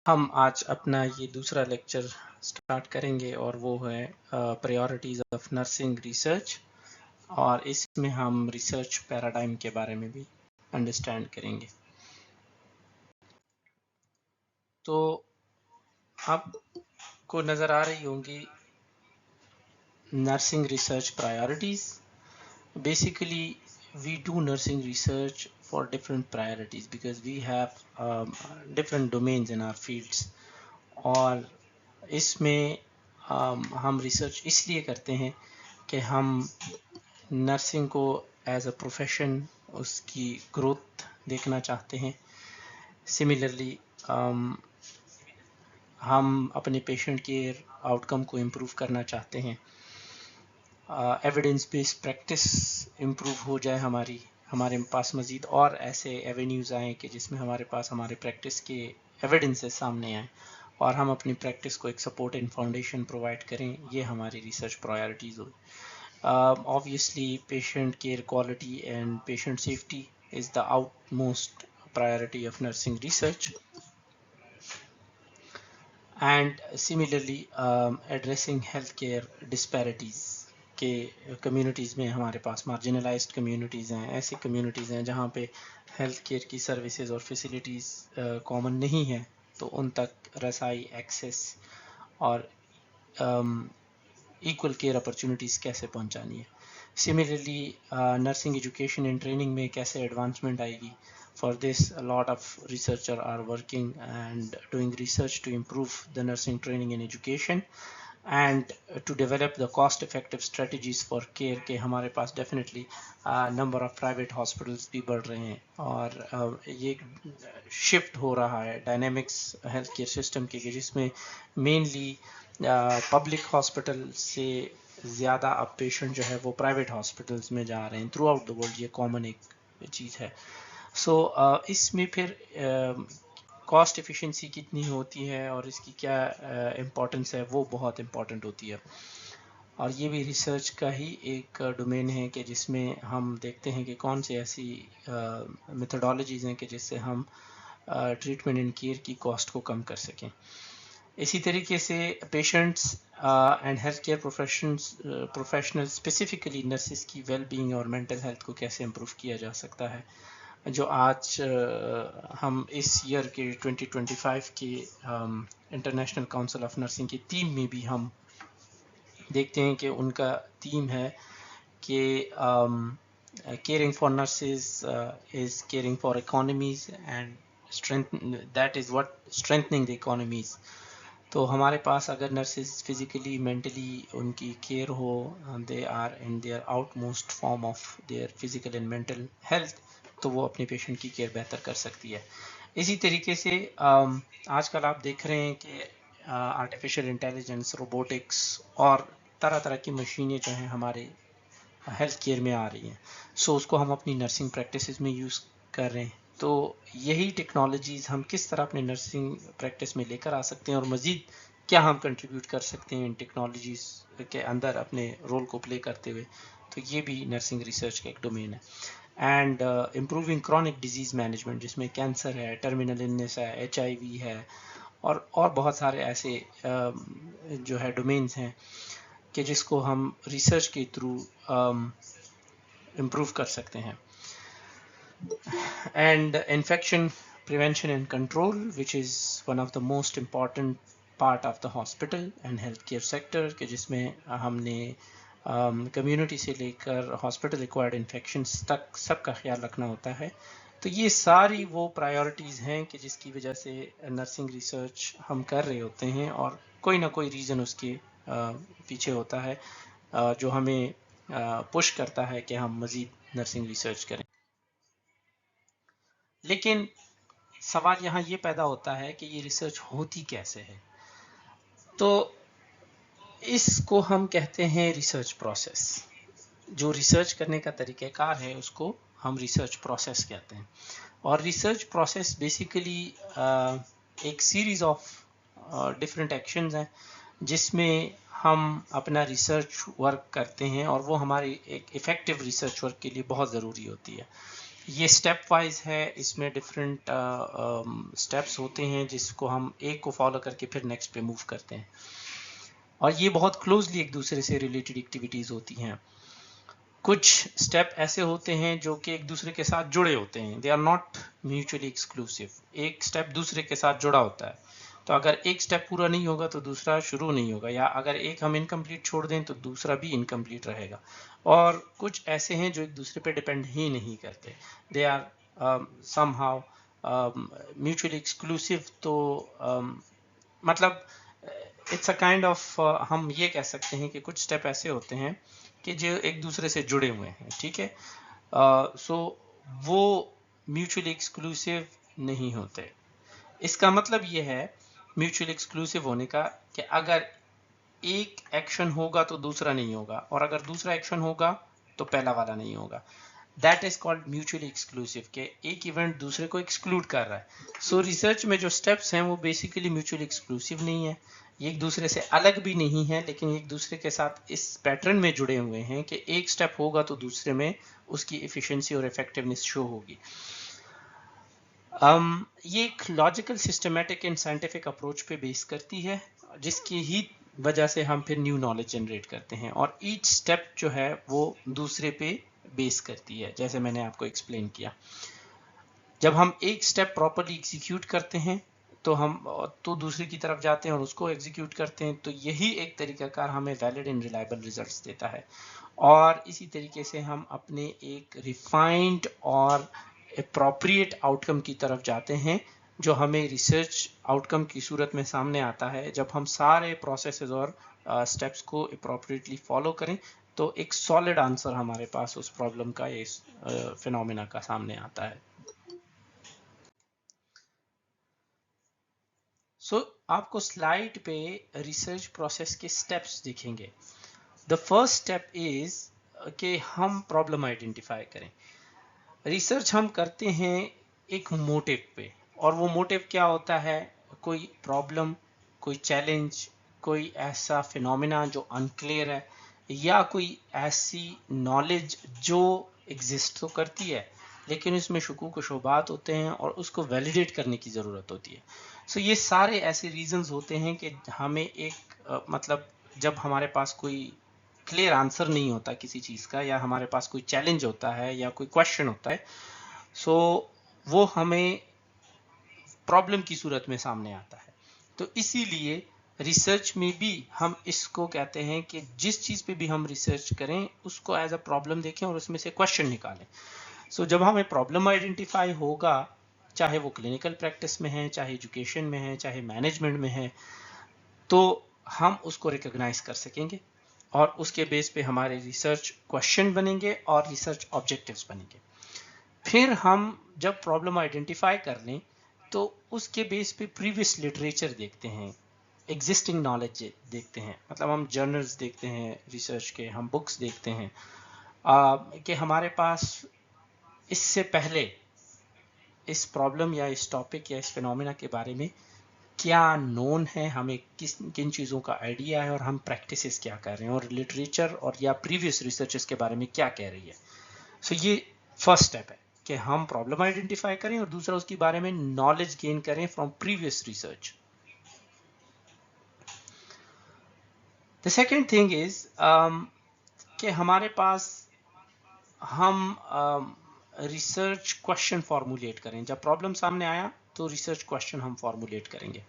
ہم آج اپنا یہ دوسرا لیکچر سٹارٹ کریں گے اور وہ ہے پریورٹیز آف نرسنگ ریسرچ، اور اس میں ہم ریسرچ پیراڈائم کے بارے میں بھی انڈرسٹینڈ کریں گے۔ تو آپ کو نظر آ رہی ہوں گی nursing research priorities. Basically, we do nursing research for different priorities because we have different domains in our fields. اور اس میں ہم ریسرچ اس لیے کرتے ہیں کہ ہم نرسنگ کو ایز اے پروفیشن اس کی گروتھ دیکھنا چاہتے ہیں۔ سملرلی ہم اپنے پیشنٹ کیئر آؤٹ کم کو امپروو کرنا چاہتے ہیں، ایویڈنس بیس پریکٹس امپروو ہو جائے ہمارے پاس مزید اور ایسے ایونیوز آئیں کہ جس میں ہمارے پاس ہمارے پریکٹس کے ایویڈنسز سامنے آئیں اور ہم اپنی پریکٹس کو ایک سپورٹ اینڈ فاؤنڈیشن پرووائڈ کریں۔ یہ ہماری ریسرچ پرائیورٹیز ہوئی۔ Obviously patient care quality and patient safety is the outmost priority of nursing research, and similarly addressing healthcare disparities کہ کمیونٹیز میں ہمارے پاس مارجنلائزڈ کمیونٹیز ہیں، ایسی کمیونٹیز ہیں جہاں پہ ہیلتھ کیئر کی سروسز اور فیسلٹیز کامن نہیں ہیں، تو ان تک رسائی، ایکسیس اور ایکول کیئر اپرچونیٹیز کیسے پہنچانی ہے۔ Similarly nursing education and training میں کیسے ایڈوانسمنٹ آئے گی۔ For this, a lot of researchers are working and doing research to improve the nursing training and education and to develop the cost-effective strategies for care کہ ہمارے پاس definitely number of private hospitals بھی بڑھ رہے ہیں اور یہ shift ہو رہا ہے ڈائنامکس ہیلتھ کیئر سسٹم کے، جس میں مینلی پبلک ہاسپٹل سے زیادہ اب پیشنٹ جو ہے وہ پرائیویٹ ہاسپٹلس میں جا رہے ہیں۔ تھرو آؤٹ دا ورلڈ یہ کامن ایک چیز ہے۔ سو اس میں پھر کاسٹ ایفیشنسی کتنی ہوتی ہے اور اس کی کیا امپورٹنس ہے، وہ بہت امپورٹنٹ ہوتی ہے، اور یہ بھی ریسرچ کا ہی ایک ڈومین ہے کہ جس میں ہم دیکھتے ہیں کہ کون سی ایسی میتھڈالوجیز ہیں کہ جس سے ہم ٹریٹمنٹ اینڈ کیئر کی کاسٹ کو کم کر سکیں۔ اسی طریقے سے patients and health care professional specifically nurses کی ویل بینگ اور مینٹل ہیلتھ کو کیسے امپروو کیا جا سکتا ہے، جو آج ہم اس ایئر کے 2025 کے انٹرنیشنل کاؤنسل آف نرسنگ کی تھیم میں بھی ہم دیکھتے ہیں کہ ان کا تھیم ہے کہ caring for nurses is caring for economies and that is what strengthening the economies. تو ہمارے پاس اگر نرسز فزیکلی مینٹلی ان کی کیئر ہو، they are in their utmost form of their physical and mental health, تو وہ اپنے پیشنٹ کی کیئر بہتر کر سکتی ہے۔ اسی طریقے سے آج کل آپ دیکھ رہے ہیں کہ آرٹیفیشل انٹیلیجنس، روبوٹکس اور طرح طرح کی مشینیں جو ہیں ہمارے ہیلتھ کیئر میں آ رہی ہیں، سو اس کو ہم اپنی نرسنگ پریکٹسز میں یوز کر رہے ہیں۔ تو یہی ٹیکنالوجیز ہم کس طرح اپنے نرسنگ پریکٹس میں لے کر آ سکتے ہیں اور مزید کیا ہم کنٹریبیوٹ کر سکتے ہیں ان ٹیکنالوجیز کے اندر اپنے رول کو پلے کرتے ہوئے، تو یہ بھی نرسنگ ریسرچ کا ایک ڈومین ہے۔ And improving chronic disease management, جس میں کینسر ہے، ٹرمینل النس ہے، HIV ہے، اور بہت سارے ایسے جو ہے ڈومینز ہیں کہ جس کو ہم ریسرچ کے تھرو امپروو کر سکتے ہیں۔ And infection prevention and control, which is one of the most important part of the hospital and healthcare sector کہ جس میں ہم نے کمیونٹی سے لے کر ہاسپٹل ایکوائرڈ انفیکشنز تک سب کا خیال رکھنا ہوتا ہے۔ تو یہ ساری وہ پرائیورٹیز ہیں کہ جس کی وجہ سے نرسنگ ریسرچ ہم کر رہے ہوتے ہیں، اور کوئی نہ کوئی ریزن اس کے پیچھے ہوتا ہے جو ہمیں پش کرتا ہے کہ ہم مزید نرسنگ ریسرچ کریں۔ لیکن سوال یہاں یہ پیدا ہوتا ہے کہ یہ ریسرچ ہوتی کیسے ہے؟ تو اس کو ہم کہتے ہیں ریسرچ پروسیس۔ جو ریسرچ کرنے کا طریقہ کار ہے اس کو ہم ریسرچ پروسیس کہتے ہیں، اور ریسرچ پروسیس بیسیکلی ایک سیریز آف ڈفرینٹ ایکشنز ہیں جس میں ہم اپنا ریسرچ ورک کرتے ہیں، اور وہ ہماری ایک افیکٹو ریسرچ ورک کے لیے بہت ضروری ہوتی ہے۔ یہ اسٹیپ وائز ہے، اس میں ڈفرینٹ اسٹیپس ہوتے ہیں جس کو ہم ایک کو فالو کر کے پھر نیکسٹ پہ موو کرتے ہیں، اور یہ بہت کلوزلی ایک دوسرے سے ریلیٹڈ ایکٹیویٹیز ہوتی ہیں. کچھ اسٹیپ ایسے ہوتے ہیں جو کہ ایک دوسرے کے ساتھ جڑے ہوتے ہیں، they are not mutually exclusive. ایک اسٹیپ دوسرے کے ساتھ جڑا ہوتا ہے، تو اگر ایک اسٹیپ پورا نہیں ہوگا تو دوسرا شروع نہیں ہوگا، یا اگر ایک ہم انکمپلیٹ چھوڑ دیں تو دوسرا بھی انکمپلیٹ رہے گا. اور کچھ ایسے ہیں جو ایک دوسرے پہ ڈپینڈ ہی نہیں کرتے، they are somehow mutually exclusive. تو مطلب اٹس اے کائنڈ آف، ہم یہ کہہ سکتے ہیں کہ کچھ اسٹیپ ایسے ہوتے ہیں کہ جو ایک دوسرے سے جڑے ہوئے ہیں، ٹھیک ہے. سو وہ میوچولی ایکسکلوسیو نہیں ہوتے. اس کا مطلب یہ ہے میوچولی ایکسکلوسیو ہونے کا کہ اگر ایک ایکشن ہوگا تو دوسرا نہیں ہوگا، اور اگر دوسرا ایکشن ہوگا تو پہلا والا نہیں ہوگا. That is called mutually exclusive, کہ ایک ایونٹ دوسرے کو ایکسکلوڈ کر رہا ہے. سو ریسرچ میں جو اسٹیپس ہیں وہ بیسیکلی میوچولی ایکسکلوسیو نہیں ہے، یہ ایک دوسرے سے الگ بھی نہیں ہے، لیکن ایک دوسرے کے ساتھ اس پیٹرن میں جڑے ہوئے ہیں کہ ایک اسٹیپ ہوگا تو دوسرے میں اس کی ایفیشنسی اور افیکٹونیس شو ہوگی. یہ ایک logical systematic and scientific approach پہ بیس کرتی ہے، جس کی ہی وجہ سے ہم پھر نیو نالج جنریٹ کرتے ہیں، اور ایچ اسٹیپ جو ہے وہ دوسرے پہ بیس کرتی ہے. جیسے میں نے آپ کو ایکسپلین کیا، جب ہم ایک اسٹیپ پراپرلی ایگزیکیوٹ کرتے ہیں تو دوسری کی طرف جاتے ہیں اور اس کو ایگزیکیوٹ کرتے ہیں، تو یہی ایک طریقہ کار ہمیں ویلڈ اینڈ ریلائبل ریزلٹس دیتا ہے. اور اسی طریقے سے ہم اپنے ایک ریفائنڈ اور اپروپریٹ آؤٹ کم کی طرف جاتے ہیں، جو ہمیں ریسرچ آؤٹ کم کی صورت میں سامنے آتا ہے جب ہم سارے پروسیسز اور اسٹیپس کو اپروپریٹلی فالو کریں، تو ایک سالڈ آنسر ہمارے پاس اس پرابلم کا، اس فینومینا کا سامنے آتا ہے. سو آپ کو سلائیڈ پہ ریسرچ پروسیس کے سٹیپس دکھیں گے. دا فرسٹ سٹیپ از کہ ہم پرابلم آئیڈینٹیفائی کریں. ریسرچ ہم کرتے ہیں ایک موٹیو پہ، اور وہ موٹیو کیا ہوتا ہے؟ کوئی پرابلم، کوئی چیلنج، کوئی ایسا فینومینا جو انکلیئر ہے، یا کوئی ایسی نالج جو ایگزسٹ تو کرتی ہے لیکن اس میں شکوک و شبہات ہوتے ہیں اور اس کو ویلیڈیٹ کرنے کی ضرورت ہوتی ہے. سو یہ سارے ایسے ریزنز ہوتے ہیں کہ ہمیں ایک مطلب جب ہمارے پاس کوئی کلیئر آنسر نہیں ہوتا کسی چیز کا، یا ہمارے پاس کوئی چیلنج ہوتا ہے یا کوئی کویشچن ہوتا ہے، سو وہ ہمیں پرابلم کی صورت میں سامنے آتا ہے. تو اسی لیے ریسرچ میں بھی ہم اس کو کہتے ہیں کہ جس چیز پہ بھی ہم ریسرچ کریں اس کو ایز اے پرابلم دیکھیں اور اس میں سے کویشچن نکالیں. سو جب ہمیں پرابلم آئیڈینٹیفائی ہوگا، چاہے وہ کلینکل پریکٹس میں ہے، چاہے ایجوکیشن میں ہے، چاہے مینجمنٹ میں ہے، تو ہم اس کو ریکگنائز کر سکیں گے، اور اس کے بیس پہ ہمارے ریسرچ کویشچن بنیں گے اور ریسرچ آبجیکٹیوز بنیں گے. پھر ہم جب پرابلم آئیڈینٹیفائی کر لیں تو اس کے بیس پہ پریویس لٹریچر دیکھتے ہیں، ایگزسٹنگ نالج دیکھتے ہیں. مطلب ہم جرنلز دیکھتے ہیں ریسرچ کے، ہم بکس دیکھتے ہیں کہ ہمارے پاس اس سے پہلے اس پرابلم یا اس ٹاپک یا اس فینومینا کے بارے میں کیا نون ہے، ہمیں کن چیزوں کا آئیڈیا ہے، اور ہم پریکٹسز کیا کر رہے ہیں، اور لٹریچر اور یا پریویس ریسرچز کے بارے میں کیا کہہ رہی ہے. سو یہ فرسٹ سٹیپ ہے کہ ہم پرابلم آئیڈینٹیفائی کریں، اور دوسرا اس کے بارے میں نالج گین کریں from previous research. The second thing is کہ ہمارے پاس ہم ریسرچ کویشچن فارمولیٹ کریں. جب پرابلم سامنے آیا تو ریسرچ کویشچن ہم فارمولیٹ کریں گے،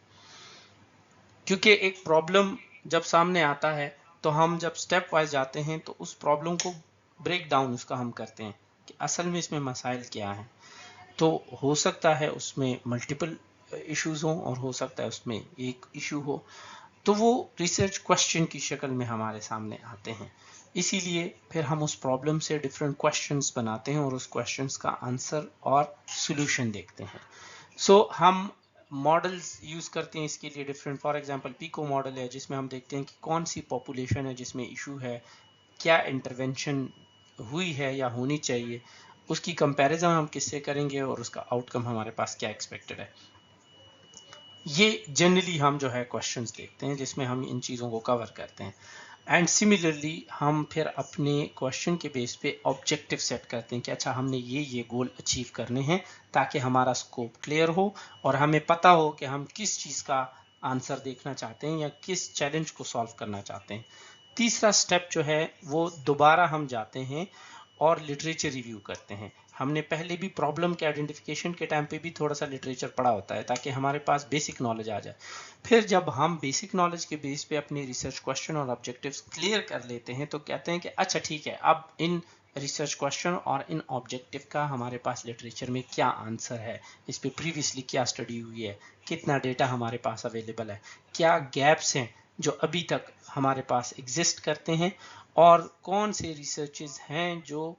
کیونکہ ایک پرابلم جب سامنے آتا ہے تو ہم جب سٹیپ وائز جاتے ہیں تو اس پرابلم کو بریک ڈاؤن اس کا ہم کرتے ہیں کہ اصل میں اس میں مسائل کیا ہیں. تو ہو سکتا ہے اس میں ملٹیپل ایشوز ہوں، اور ہو سکتا ہے اس میں ایک ایشو ہو، تو وہ ریسرچ کویشچن کی شکل میں ہمارے سامنے آتے ہیں. اسی لیے پھر ہم اس پرابلم سے ڈفرینٹ کویشچنس بناتے ہیں اور اس کویشچنس کا آنسر اور سولوشن دیکھتے ہیں. سو ہم ماڈلز یوز کرتے ہیں اس کے لیے different. For example pico model ہے جس میں ہم دیکھتے ہیں کہ کون سی پاپولیشن ہے جس میں ایشو ہے، کیا انٹرونشن ہوئی ہے یا ہونی چاہیے، اس کی کمپیریزن ہم کس سے کریں گے، اور اس کا آؤٹ کم ہمارے پاس کیا ایکسپیکٹڈ ہے. یہ جنرلی ہم جو ہے کویشچنز دیکھتے ہیں جس میں ہم ان چیزوں کو کور کرتے ہیں. اینڈ سملرلی ہم پھر اپنے کوشچن کے بیس پہ آبجیکٹیو سیٹ کرتے ہیں کہ اچھا ہم نے یہ گول اچیو کرنے ہیں تاکہ ہمارا اسکوپ کلیئر ہو اور ہمیں پتہ ہو کہ ہم کس چیز کا آنسر دیکھنا چاہتے ہیں یا کس چیلنج کو سالو کرنا چاہتے ہیں. تیسرا سٹیپ جو ہے وہ دوبارہ ہم جاتے ہیں اور لٹریچر ریویو کرتے ہیں. ہم نے پہلے بھی پرابلم کے آئیڈینٹیفیکیشن کے ٹائم پہ بھی تھوڑا سا لٹریچر پڑھا ہوتا ہے تاکہ ہمارے پاس بیسک نالج آ جائے. پھر جب ہم بیسک نالج کے بیس پہ اپنی ریسرچ کوشچن اور آبجیکٹیوز کلیئر کر لیتے ہیں تو کہتے ہیں کہ اچھا ٹھیک ہے اب ان ریسرچ کوشچن اور ان آبجیکٹیو کا ہمارے پاس لٹریچر میں کیا آنسر ہے, اس پہ پریویسلی کیا اسٹڈی ہوئی ہے, کتنا ڈیٹا ہمارے پاس اویلیبل ہے, کیا گیپس ہیں جو ابھی تک ہمارے پاس ایگزسٹ کرتے ہیں, اور کون سے ریسرچز ہیں جو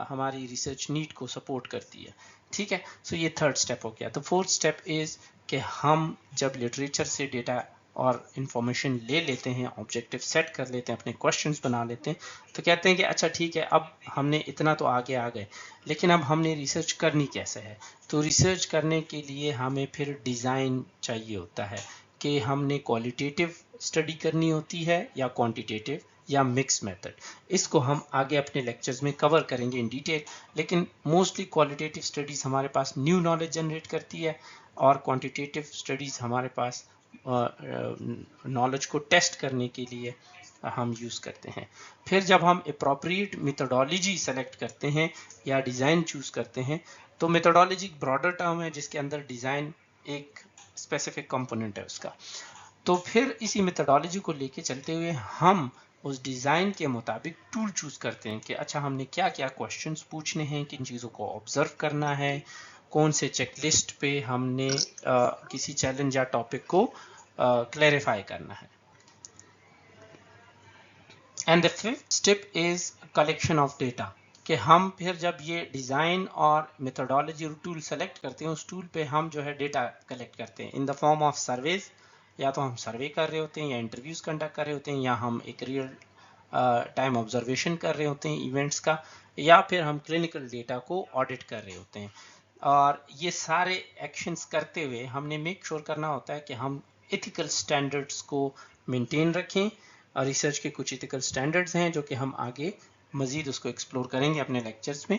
ہماری ریسرچ نیڈ کو سپورٹ کرتی ہے. ٹھیک ہے, سو یہ تھرڈ سٹیپ ہو گیا. تو فورتھ سٹیپ از کہ ہم جب لٹریچر سے ڈیٹا اور انفارمیشن لے لیتے ہیں, آبجیکٹیو سیٹ کر لیتے ہیں, اپنے کوشچنز بنا لیتے ہیں, تو کہتے ہیں کہ اچھا ٹھیک ہے اب ہم نے اتنا تو آگے آ گئے, لیکن اب ہم نے ریسرچ کرنی کیسے ہے. تو ریسرچ کرنے کے لیے ہمیں پھر ڈیزائن چاہیے ہوتا ہے کہ ہم نے کوالٹیٹیو اسٹڈی کرنی ہوتی ہے یا کوانٹیٹیو یا مکس میتھڈ. اس کو ہم آگے اپنے لیکچرز میں کور کریں گے ان ڈیٹیل, لیکن موسٹلی کوالٹیٹیو اسٹڈیز ہمارے پاس نیو نالج جنریٹ کرتی ہے اور کوانٹیٹیو اسٹڈیز ہمارے پاس نالج کو ٹیسٹ کرنے کے لیے ہم یوز کرتے ہیں. پھر جب ہم اپروپریٹ میتھڈالوجی سلیکٹ کرتے ہیں یا ڈیزائن چوز کرتے ہیں, تو میتھڈالوجی ایک براڈر ٹرم ہے جس کے اندر ڈیزائن ایک اسپیسیفک کمپوننٹ ہے اس کا. تو پھر اسی میتھڈالوجی کو لے کے چلتے ہوئے ہم اس ڈیزائن کے مطابق ٹول چوز کرتے ہیں کہ اچھا ہم نے کیا کیا کوشچنز پوچھنے ہیں, کن چیزوں کو آبزرو کرنا ہے, کون سے چیک لسٹ پہ ہم نے کسی چیلنج یا ٹاپک کو کلیریفائی کرنا ہے. And the fifth step is collection of data, کہ ہم پھر جب یہ ڈیزائن اور میتھڈالوجی اور ٹول سلیکٹ کرتے ہیں, اس ٹول پہ ہم جو ہے ڈیٹا کلیکٹ کرتے ہیں ان دا فارم آف سرویز. یا تو ہم سروے کر رہے ہوتے ہیں یا انٹرویوز کنڈکٹ کر رہے ہوتے ہیں یا ہم ایک ریئل ٹائم آبزرویشن کر رہے ہوتے ہیں ایونٹس کا, یا پھر ہم کلینکل ڈیٹا کو آڈٹ کر رہے ہوتے ہیں. اور یہ سارے ایکشنز کرتے ہوئے ہم نے میک شور کرنا ہوتا ہے کہ ہم ایتھیکل سٹینڈرڈس کو مینٹین رکھیں. ریسرچ کے کچھ ایتھیکل سٹینڈرڈز ہیں جو کہ ہم آگے مزید اس کو ایکسپلور کریں گے اپنے لیکچرز میں,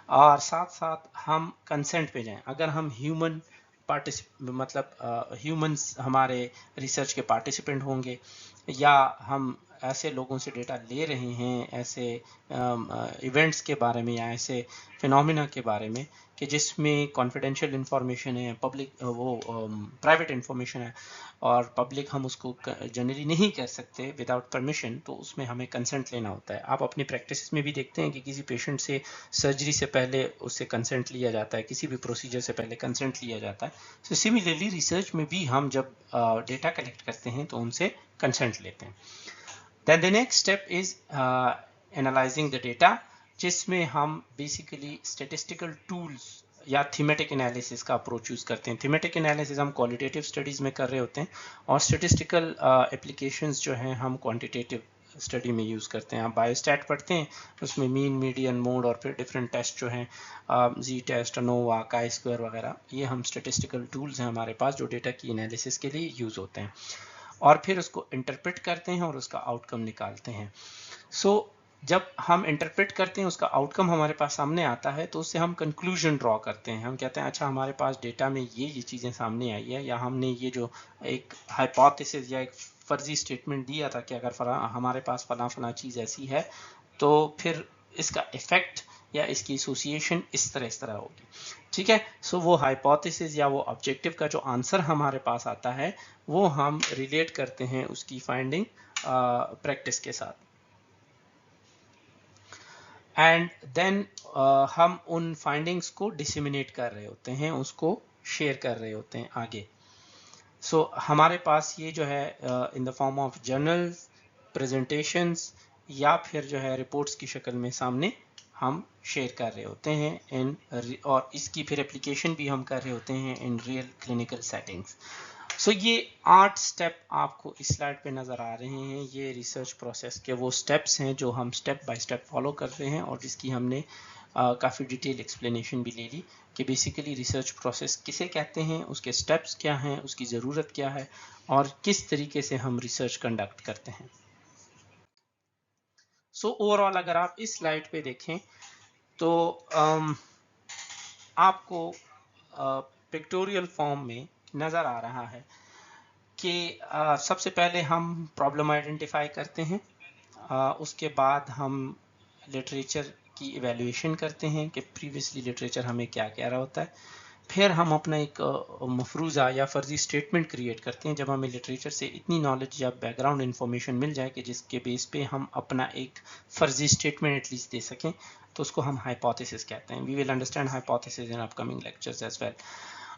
اور ساتھ ساتھ ہم کنسنٹ پہ جائیں. اگر ہم ہیومنس ہمارے ریسرچ کے پارٹیسپینٹ ہوں گے, یا ہم ایسے لوگوں سے ڈیٹا لے رہے ہیں ایسے ایونٹس کے بارے میں یا ایسے فینومینا کے بارے میں کہ جس میں کانفیڈینشیل انفارمیشن ہے, پبلک پرائیویٹ انفارمیشن ہے, اور پبلک ہم اس کو جنرلی نہیں کر سکتے وداؤٹ پرمیشن, تو اس میں ہمیں کنسنٹ لینا ہوتا ہے. آپ اپنی پریکٹس میں بھی دیکھتے ہیں کہ کسی پیشنٹ سے سرجری سے پہلے اس سے کنسنٹ لیا جاتا ہے, کسی بھی پروسیجر سے پہلے کنسنٹ لیا جاتا ہے. سو سملرلی ریسرچ میں بھی ہم جب ڈیٹا کلیکٹ کرتے ہیں تو ان سے کنسنٹ لیتے ہیں. Then the next step is analyzing the data, جس میں ہم بیسیکلی اسٹیٹسٹیکل ٹولس یا تھیمیٹک انالیسس کا اپروچ یوز کرتے ہیں. تھیمیٹک انالیسس ہم کوالٹیٹیو اسٹڈیز میں کر رہے ہوتے ہیں, اور اسٹیٹسٹیکل اپلیکیشنز جو ہیں ہم کوانٹیٹیو اسٹڈی میں یوز کرتے ہیں. آپ بایو اسٹیٹ پڑھتے ہیں, اس میں مین میڈین موڈ اور پھر ڈفرینٹ ٹیسٹ جو ہیں زی ٹیسٹ, انووا, کائی اسکوئر وغیرہ, یہ ہم اسٹیٹسٹیکل ٹولز ہیں ہمارے پاس جو ڈیٹا کی انالیسس کے لیے یوز ہوتے ہیں, اور پھر اس کو انٹرپریٹ کرتے ہیں اور اس کا آؤٹ کم نکالتے ہیں. سو جب ہم انٹرپریٹ کرتے ہیں اس کا آؤٹ کم ہمارے پاس سامنے آتا ہے تو اس سے ہم کنکلوژن ڈرا کرتے ہیں. ہم کہتے ہیں اچھا ہمارے پاس ڈیٹا میں یہ چیزیں سامنے آئی ہے, یا ہم نے یہ جو ایک ہائپوتھیسس یا ایک فرضی اسٹیٹمنٹ دیا تھا کہ اگر ہمارے پاس فلاں چیز ایسی ہے تو پھر اس کا افیکٹ یا اس کی ایسوسیشن اس طرح ہوگی. ٹھیک ہے, سو وہ ہائپوتھیسس یا وہ آبجیکٹیو کا جو آنسر ہمارے پاس آتا ہے وہ ہم ریلیٹ کرتے ہیں اس کی فائنڈنگ پریکٹس کے ساتھ. اینڈ دین ہم ان فائنڈنگس کو ڈسیمینیٹ کر رہے ہوتے ہیں, اس کو شیئر کر رہے ہوتے ہیں آگے. سو ہمارے پاس یہ جو ہے in the form of journals, presentations, یا پھر جو ہے رپورٹس کی شکل میں سامنے ہم شیئر کر رہے ہوتے ہیں اور اس کی پھر اپلیکیشن بھی ہم کر رہے ہوتے ہیں ان ریئل کلینکل سیٹنگز. سو یہ 8 سٹیپ آپ کو اس سلائڈ پہ نظر آ رہے ہیں. یہ ریسرچ پروسیس کے وہ سٹیپس ہیں جو ہم سٹیپ بائی سٹیپ فالو کر رہے ہیں, اور جس کی ہم نے کافی ڈیٹیل ایکسپلینیشن بھی لے لی کہ بیسیکلی ریسرچ پروسیس کسے کہتے ہیں, اس کے سٹیپس کیا ہیں, اس کی ضرورت کیا ہے, اور کس طریقے سے ہم ریسرچ کنڈکٹ کرتے ہیں. सो ओवरऑल अगर आप इस स्लाइड पे देखें तो आपको पिक्टोरियल फॉर्म में नज़र आ रहा है कि सबसे पहले हम प्रॉब्लम आइडेंटिफाई करते हैं, उसके बाद हम लिटरेचर की इवैल्यूएशन करते हैं कि प्रीवियसली लिटरेचर हमें क्या कह रहा होता है, फिर हम अपना एक मफरूज़ा या फर्जी स्टेटमेंट क्रिएट करते हैं जब हमें लिटरेचर से इतनी नॉलेज या बैकग्राउंड इन्फॉर्मेशन मिल जाए कि जिसके बेस पे हम अपना एक फर्जी स्टेटमेंट एटलीस्ट दे सकें, तो उसको हम हाइपोथेसिस कहते हैं. We will understand hypothesis in upcoming lectures as well.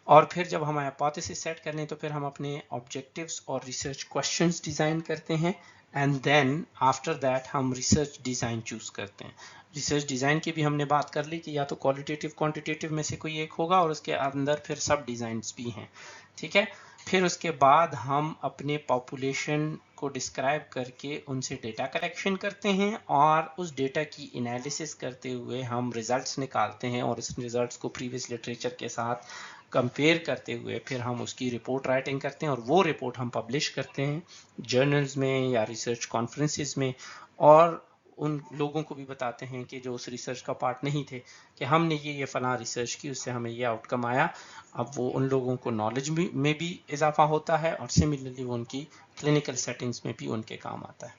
और फिर जब हम हाइपोथेसिस सेट कर लें तो फिर हम अपने ऑब्जेक्टिव्स और रिसर्च क्वेश्चंस डिज़ाइन करते हैं, एंड देन आफ्टर दैट हम रिसर्च डिज़ाइन चूज़ करते हैं. रिसर्च डिज़ाइन की भी हमने बात कर ली कि या तो क्वालिटेटिव क्वांटिटेटिव में से कोई एक होगा और उसके अंदर फिर सब डिज़ाइंस भी हैं, ठीक है. फिर उसके बाद हम अपने पॉपुलेशन को डिस्क्राइब करके उनसे डेटा कलेक्शन करते हैं और उस डेटा की एनालिसिस करते हुए हम रिजल्ट्स निकालते हैं और इस रिजल्ट्स को प्रीवियस लिटरेचर के साथ कंपेयर करते हुए फिर हम उसकी रिपोर्ट राइटिंग करते हैं और वो रिपोर्ट हम पब्लिश करते हैं जर्नल्स में या रिसर्च कॉन्फ्रेंसेस में, और उन लोगों को भी बताते हैं कि जो उस रिसर्च का पार्ट नहीं थे कि हमने ये फलां रिसर्च की, उससे हमें ये आउटकम आया. अब वो उन लोगों को नॉलेज में भी इजाफा होता है और सिमिलरली वो उनकी क्लिनिकल सेटिंग्स में भी उनके काम आता है.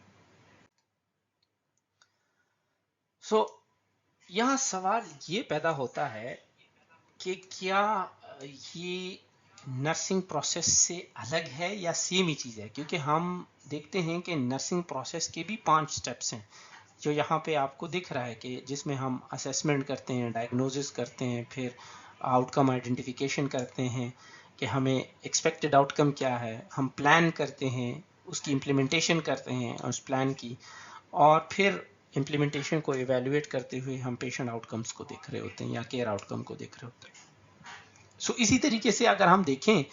सो यहाँ सवाल ये पैदा होता है कि क्या ये नर्सिंग प्रोसेस से अलग है या सेम ही चीज़ है, क्योंकि हम देखते हैं कि नर्सिंग प्रोसेस के भी 5 स्टेप्स हैं जो यहाँ पे आपको दिख रहा है कि जिसमें हम असेसमेंट करते हैं, डायग्नोसिस करते हैं, फिर आउटकम आइडेंटिफिकेशन करते हैं कि हमें एक्सपेक्टेड आउटकम क्या है, हम प्लान करते हैं, उसकी इम्प्लीमेंटेशन करते हैं उस प्लान की, और फिर इम्प्लीमेंटेशन को इवेल्युएट करते हुए हम पेशेंट आउटकम्स को देख रहे होते हैं या केयर आउटकम को देख रहे होते हैं. सो इसी तरीके से अगर हम देखें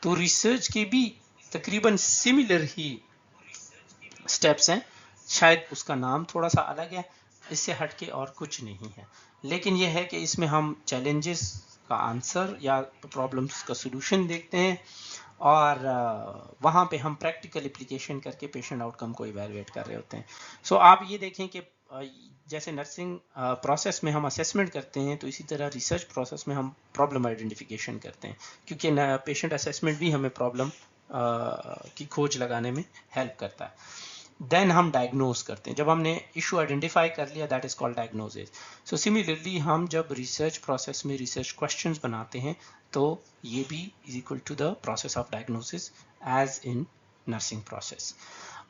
तो रिसर्च के भी तकरीबन सिमिलर ही स्टेप्स हैं, शायद उसका नाम थोड़ा सा अलग है, इससे हटके और कुछ नहीं है, लेकिन यह है कि इसमें हम चैलेंजेस का आंसर या प्रॉब्लम्स का सोल्यूशन देखते हैं और वहाँ पे हम प्रैक्टिकल एप्लीकेशन करके पेशेंट आउटकम को इवैल्यूएट कर रहे होते हैं. सो आप ये देखें कि जैसे नर्सिंग प्रोसेस में हम असेसमेंट करते हैं तो इसी तरह रिसर्च प्रोसेस में हम प्रॉब्लम आइडेंटिफिकेशन करते हैं, क्योंकि पेशेंट असेसमेंट भी हमें प्रॉब्लम की खोज लगाने में हेल्प करता है. देन हम डायग्नोज करते हैं, जब हमने इशू आइडेंटिफाई कर लिया, that is called diagnosis. So similarly हम जब रिसर्च प्रोसेस में रिसर्च क्वेश्चंस बनाते हैं तो ये भी is equal to the process of diagnosis as in nursing process.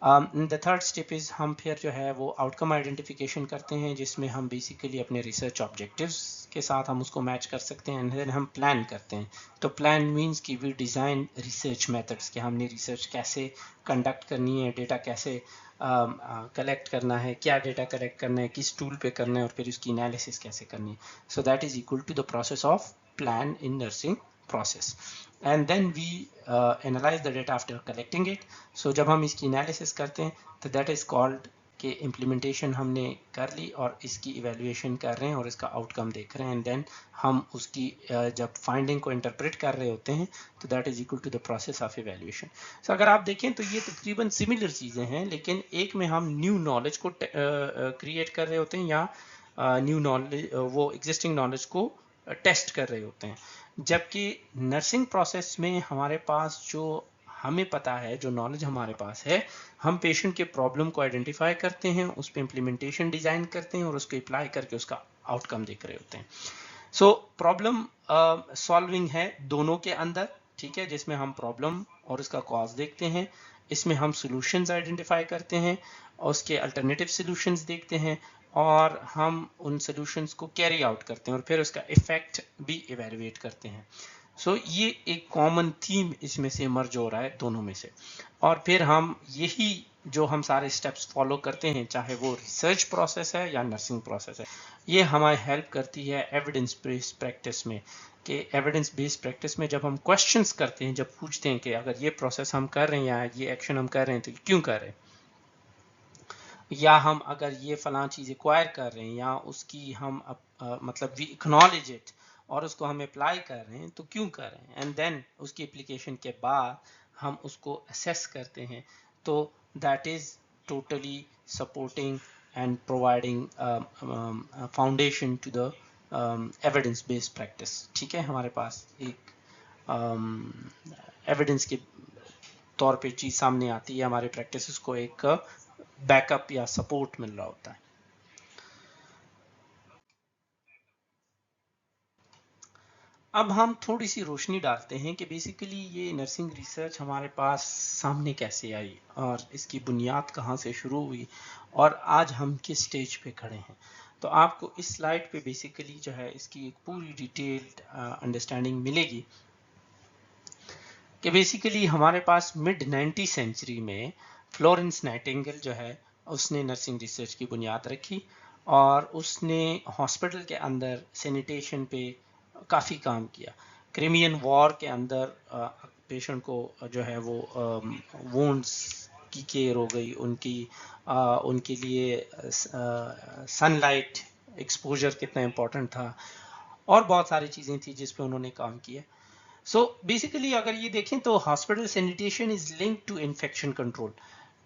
The third step is हम फिर जो है वो आउटकम आइडेंटिफिकेशन करते हैं जिसमें हम बेसिकली अपने रिसर्च ऑब्जेक्टिव्स के साथ हम उसको मैच कर सकते हैं, एंड देन हम प्लान करते हैं. तो प्लान मीन्स कि वी डिज़ाइन रिसर्च मेथड्स कि हमने रिसर्च कैसे कंडक्ट करनी है, डेटा कैसे कलेक्ट करना है, क्या डेटा कलेक्ट करना है, किस टूल पे करना है, और फिर उसकी एनालिसिस कैसे करनी है. So that is equal to the process of plan in nursing process, and then we analyze the data after collecting it. So जब हम इसकी एनालिसिस करते हैं तो that is called कि इम्प्लीमेंटेशन हमने कर ली और इसकी इवेल्युएशन कर रहे हैं और इसका आउटकम देख रहे हैं, एंड देन हम उसकी जब फाइंडिंग को इंटरप्रेट कर रहे होते हैं तो that is equal to the process of evaluation. So अगर आप देखें तो ये तकरीबन सिमिलर चीज़ें हैं, लेकिन एक में हम न्यू नॉलेज को क्रिएट कर रहे होते हैं या न्यू नॉलेज वो एग्जिस्टिंग नॉलेज को टेस्ट कर रहे होते हैं, जबकि नर्सिंग प्रोसेस में हमारे पास जो हमें पता है, जो नॉलेज हमारे पास है, हम पेशेंट के प्रॉब्लम को आइडेंटिफाई करते हैं, उस पर इम्प्लीमेंटेशन डिज़ाइन करते हैं और उसको अप्लाई करके उसका आउटकम देख रहे होते हैं. सो प्रॉब्लम सॉल्विंग है दोनों के अंदर, ठीक है, जिसमें हम प्रॉब्लम और उसका कॉज देखते हैं, इसमें हम सॉल्यूशंस आइडेंटिफाई करते हैं और उसके अल्टरनेटिव सॉल्यूशंस देखते हैं और हम उन सॉल्यूशंस को कैरी आउट करते हैं और फिर उसका इफेक्ट भी इवेल्युएट करते हैं. सो ये एक कॉमन थीम इसमें से इमर्ज हो रहा है दोनों में से, और फिर हम यही जो हम सारे स्टेप्स फॉलो करते हैं, चाहे वो रिसर्च प्रोसेस है या नर्सिंग प्रोसेस है, ये हमारी हेल्प करती है एविडेंस बेस्ड प्रैक्टिस में. कि एविडेंस बेस्ड प्रैक्टिस में जब हम क्वेश्चंस करते हैं, जब पूछते हैं कि अगर ये प्रोसेस हम कर रहे हैं या ये एक्शन हम कर रहे हैं तो क्यों कर रहे हैं, या हम अगर ये फलां चीज़ एक्वायर कर रहे हैं या उसकी हम मतलब वी एक्नॉलेज इट और उसको हम अप्लाई कर रहे हैं तो क्यों कर रहे हैं, एंड देन उसकी एप्लीकेशन के बाद हम उसको असेस करते हैं, तो that is totally supporting and providing foundation to the evidence based practice. ठीक है, हमारे पास एक एविडेंस के तौर पे चीज सामने आती है, हमारे प्रैक्टिसेस को एक बैकअप या सपोर्ट मिल रहा होता है. अब हम थोड़ी सी रोशनी डालते हैं कि बेसिकली ये नर्सिंग रिसर्च हमारे पास सामने कैसे आई और इसकी बुनियाद कहाँ से शुरू हुई और आज हम किस स्टेज पे खड़े हैं. तो आपको इस स्लाइड पे बेसिकली जो है इसकी एक पूरी डिटेल्ड अंडरस्टैंडिंग मिलेगी कि बेसिकली हमारे पास मिड 19th सेंचुरी में फ्लोरेंस नाइटिंगेल जो है उसने नर्सिंग रिसर्च की बुनियाद रखी और उसने हॉस्पिटल के अंदर सैनिटेशन पे काफ़ी काम किया. क्रिमियन वॉर के अंदर पेशेंट को जो है वो वुंड्स की केयर हो गई, उनके लिए सनलाइट एक्सपोजर कितना इम्पोर्टेंट था और बहुत सारी चीज़ें थी जिस पे उन्होंने काम किया. सो बेसिकली अगर ये देखें तो hospital sanitation is linked to infection control.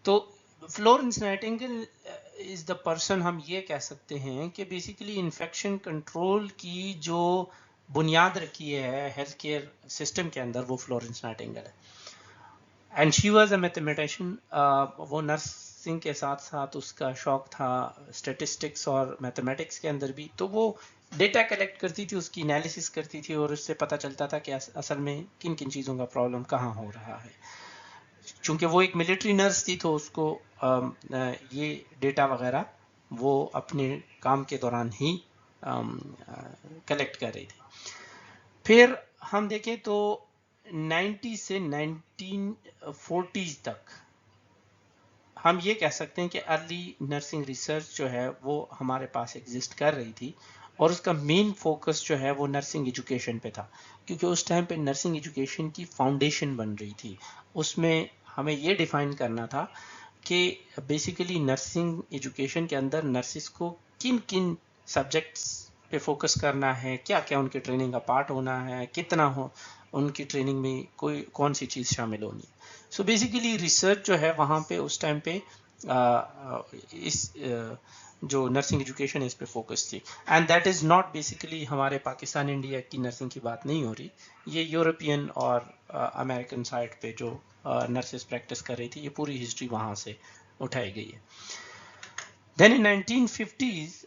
तो Florence Nightingale is the person, हम ये कह सकते हैं कि बेसिकली इन्फेक्शन कंट्रोल की जो बुनियाद रखी है हेल्थ केयर सिस्टम के अंदर वो फ्लोरेंस नाइटिंगेल है. And she was a mathematician. वो नर्सिंग के साथ साथ उसका शौक था स्टैटिस्टिक्स और मैथमेटिक्स के अंदर भी. तो वो डेटा कलेक्ट करती थी, उसकी एनालिसिस करती थी और उससे पता चलता था कि असल में किन किन चीज़ों का प्रॉब्लम कहाँ हो रहा है. चूँकि वो एक मिलिट्री नर्स थी तो उसको ये डेटा वगैरह वो अपने काम के दौरान ही कलेक्ट कर रही थी. फिर हम देखें तो 90 से 1940s तक हम ये कह सकते हैं कि अर्ली नर्सिंग रिसर्च जो है वो हमारे पास एग्जिस्ट कर रही थी और उसका मेन फोकस जो है वो नर्सिंग एजुकेशन पे था, क्योंकि उस टाइम पे नर्सिंग एजुकेशन की फाउंडेशन बन रही थी. उसमें हमें ये डिफाइन करना था कि बेसिकली नर्सिंग एजुकेशन के अंदर नर्सिस को किन किन सब्जेक्ट्स पे फोकस करना है, क्या क्या उनके ट्रेनिंग का पार्ट होना है, कितना हो उनकी ट्रेनिंग में कोई कौन सी चीज़ शामिल होनी है. सो बेसिकली रिसर्च जो है वहाँ पे उस टाइम पे इस जो नर्सिंग एजुकेशन है इस पे फोकस थी. And that is not basically हमारे पाकिस्तान इंडिया की नर्सिंग की बात नहीं हो रही, ये यूरोपियन और अमेरिकन साइड पे जो नर्सेस प्रैक्टिस कर रही थी, ये पूरी हिस्ट्री वहाँ से उठाई गई है. देन इन 1950s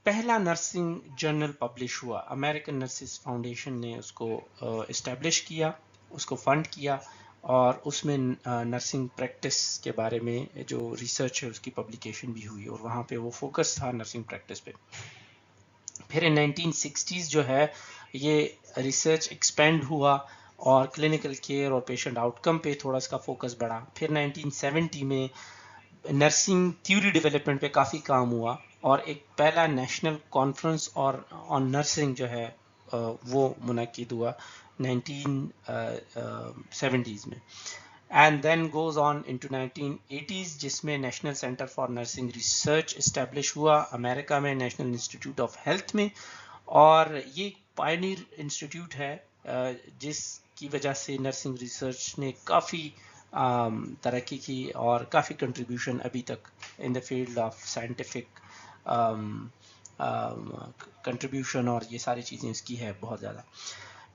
पहला नर्सिंग जर्नल पब्लिश हुआ. अमेरिकन नर्सिस फाउंडेशन ने उसको इस्टेब्लिश किया, उसको फंड किया और उसमें नर्सिंग प्रैक्टिस के बारे में जो रिसर्च है उसकी पब्लिकेशन भी हुई और वहाँ पे वो फोकस था नर्सिंग प्रैक्टिस पे. फिर इन 1960s जो है ये रिसर्च एक्सपेंड हुआ और क्लिनिकल केयर और पेशेंट आउटकम पे थोड़ा इसका फोकस बढ़ा. फिर 1970 में नर्सिंग थ्योरी डेवलपमेंट पे काफ़ी काम हुआ और एक पहला नेशनल कॉन्फ्रेंस और ऑन नर्सिंग जो है वो मुनक्किद हुआ 1970s में. And then goes on into 1980s जिसमें national centre for nursing research establish हुआ अमेरिका में, नेशनल इंस्टीट्यूट ऑफ हेल्थ में. और ये पायनियर इंस्टीट्यूट है जिसकी वजह से नर्सिंग रिसर्च ने काफ़ी तरक्की की और काफ़ी कंट्रीब्यूशन अभी तक in the field of scientific contribution और ये सारी चीज़ें इसकी है बहुत ज़्यादा.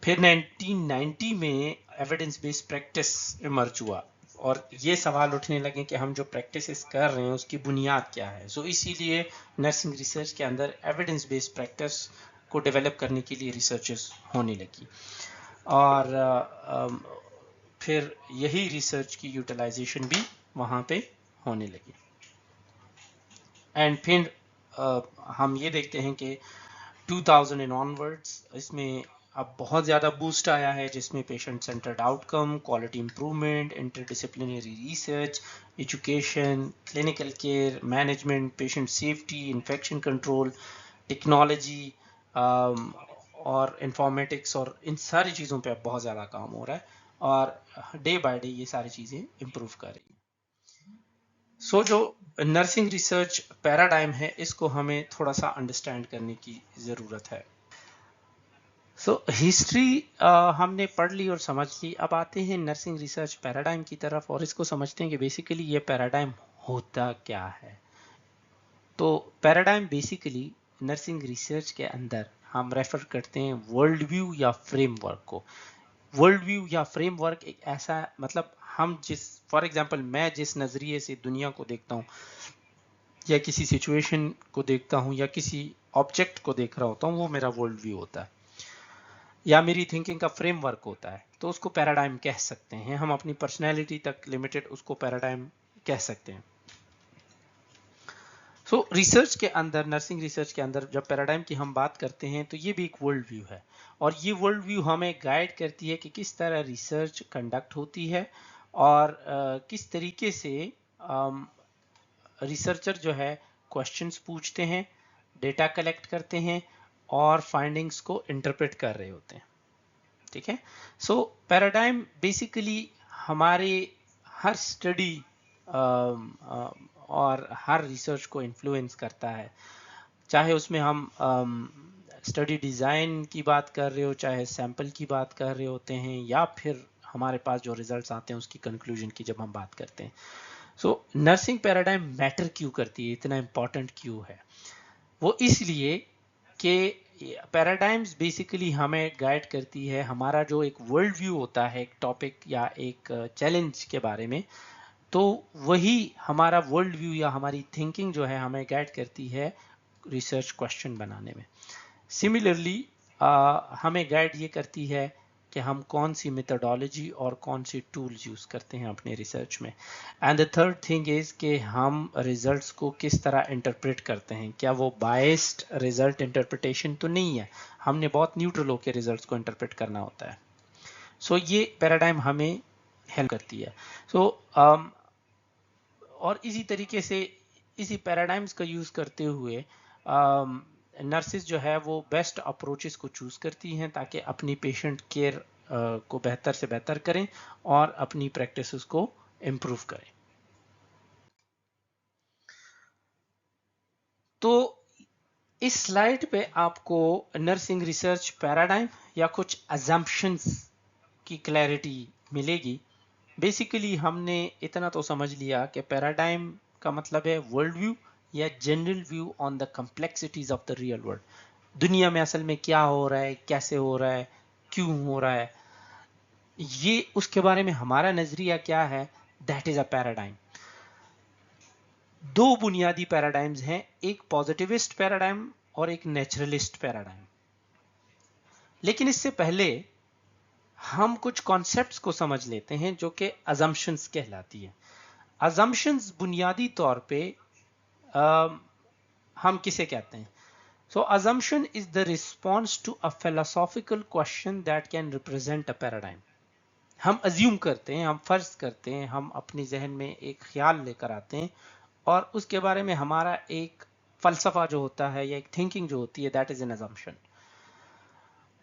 फिर 1990 में एविडेंस बेस्ड प्रैक्टिस इमर्ज हुआ और ये सवाल उठने लगे कि हम जो प्रैक्टिसेस कर रहे हैं उसकी बुनियाद क्या है. सो इसीलिए नर्सिंग रिसर्च के अंदर एविडेंस बेस्ड प्रैक्टिस को डेवलप करने के लिए रिसर्चेस होने लगी और फिर यही रिसर्च की यूटिलाइजेशन भी वहाँ पे होने लगी. एंड फिर हम ये देखते हैं कि 2000 एंड ऑनवर्ड्स इसमें अब बहुत ज़्यादा बूस्ट आया है जिसमें patient centred outcome, quality improvement, interdisciplinary research, education, clinical care management, patient safety, infection control, technology और इंफॉर्मेटिक्स और इन सारी चीज़ों पे अब बहुत ज़्यादा काम हो रहा है और डे बाय डे ये सारी चीज़ें इम्प्रूव कर रही हैं. सो जो नर्सिंग रिसर्च पैराडाइम है इसको हमें थोड़ा सा अंडरस्टैंड करने की ज़रूरत है. सो हिस्ट्री हमने पढ़ ली और समझ ली. अब आते हैं नर्सिंग रिसर्च पैराडाइम की तरफ और इसको समझते हैं कि बेसिकली ये पैराडाइम होता क्या है. तो पैराडाइम बेसिकली नर्सिंग रिसर्च के अंदर हम रेफर करते हैं वर्ल्ड व्यू या फ्रेमवर्क को। वर्ल्ड व्यू या फ्रेमवर्क एक ऐसा मतलब हम जिस फॉर एग्जांपल मैं जिस नज़रिए से दुनिया को देखता हूँ या किसी सिचुएशन को देखता हूँ या किसी ऑब्जेक्ट को देख रहा होता हूँ, वो मेरा वर्ल्ड व्यू होता है या मेरी थिंकिंग का फ्रेमवर्क होता है, तो उसको पैराडाइम कह सकते हैं। हम अपनी पर्सनैलिटी तक लिमिटेड उसको पैराडाइम कह सकते हैं। सो रिसर्च के अंदर, नर्सिंग रिसर्च के अंदर जब पैराडाइम की हम बात करते हैं तो ये भी एक वर्ल्ड व्यू है, और ये वर्ल्ड व्यू हमें गाइड करती है कि किस तरह रिसर्च कंडक्ट होती है और किस तरीके से रिसर्चर जो है क्वेश्चंस पूछते हैं, डेटा कलेक्ट करते हैं और फाइंडिंग्स को इंटरप्रेट कर रहे होते हैं। ठीक है, सो पैराडाइम बेसिकली हमारे हर स्टडी और हर रिसर्च को इन्फ्लुएंस करता है, चाहे उसमें हम स्टडी डिज़ाइन की बात कर रहे हो, चाहे सैंपल की बात कर रहे होते हैं, या फिर हमारे पास जो रिजल्ट्स आते हैं उसकी कंक्लूजन की जब हम बात करते हैं। सो नर्सिंग पैराडाइम मैटर क्यों करती है, इतना इम्पॉर्टेंट क्यों है? वो इसलिए कि पैराडाइम्स बेसिकली हमें गाइड करती है, हमारा जो एक वर्ल्ड व्यू होता है एक टॉपिक या एक चैलेंज के बारे में, तो वही हमारा वर्ल्ड व्यू या हमारी थिंकिंग जो है हमें गाइड करती है रिसर्च क्वेश्चन बनाने में। सिमिलरली हमें गाइड ये करती है कि हम कौन सी मेथोडोलॉजी और कौन सी टूल्स यूज़ करते हैं अपने रिसर्च में। And the third thing is कि हम रिजल्ट्स को किस तरह इंटरप्रेट करते हैं, क्या वो बायस्ड रिजल्ट इंटरप्रिटेशन तो नहीं है, हमने बहुत न्यूट्रल होकर रिजल्ट्स को इंटरप्रेट करना होता है। सो ये पैराडाइम हमें हेल्प करती है। सो और इसी तरीके से इसी पैराडाइम्स का यूज़ करते हुए नर्सेज जो है वो बेस्ट अप्रोचेस को चूज़ करती हैं ताकि अपनी पेशेंट केयर को बेहतर से बेहतर करें और अपनी प्रैक्टिसेस को इम्प्रूव करें। तो इस स्लाइड पे आपको नर्सिंग रिसर्च पैराडाइम या कुछ अजम्पशंस की क्लैरिटी मिलेगी। बेसिकली हमने इतना तो समझ लिया कि पैराडाइम का मतलब है वर्ल्ड व्यू या general view on the complexities of the real world. दुनिया में असल में क्या हो रहा है, कैसे हो रहा है, क्यों हो रहा है, ये उसके बारे में हमारा नजरिया क्या है, दैट इज अ पैराडाइम। दो बुनियादी पैराडाइम्स हैं, एक पॉजिटिविस्ट पैराडाइम और एक नेचुरलिस्ट पैराडाइम। लेकिन इससे पहले हम कुछ कॉन्सेप्ट्स को समझ लेते हैं जो कि अजम्पशंस कहलाती है। अजम्पशंस बुनियादी तौर पे हम किसे कहते हैं? So assumption is the response to a philosophical question that can represent a paradigm. हम अज्यूम करते हैं, हम फर्ज करते हैं, हम अपनी जहन में एक ख्याल लेकर आते हैं और उसके बारे में हमारा एक फलसफा जो होता है या एक थिंकिंग जो होती है, दैट इज एन अजम्पशन।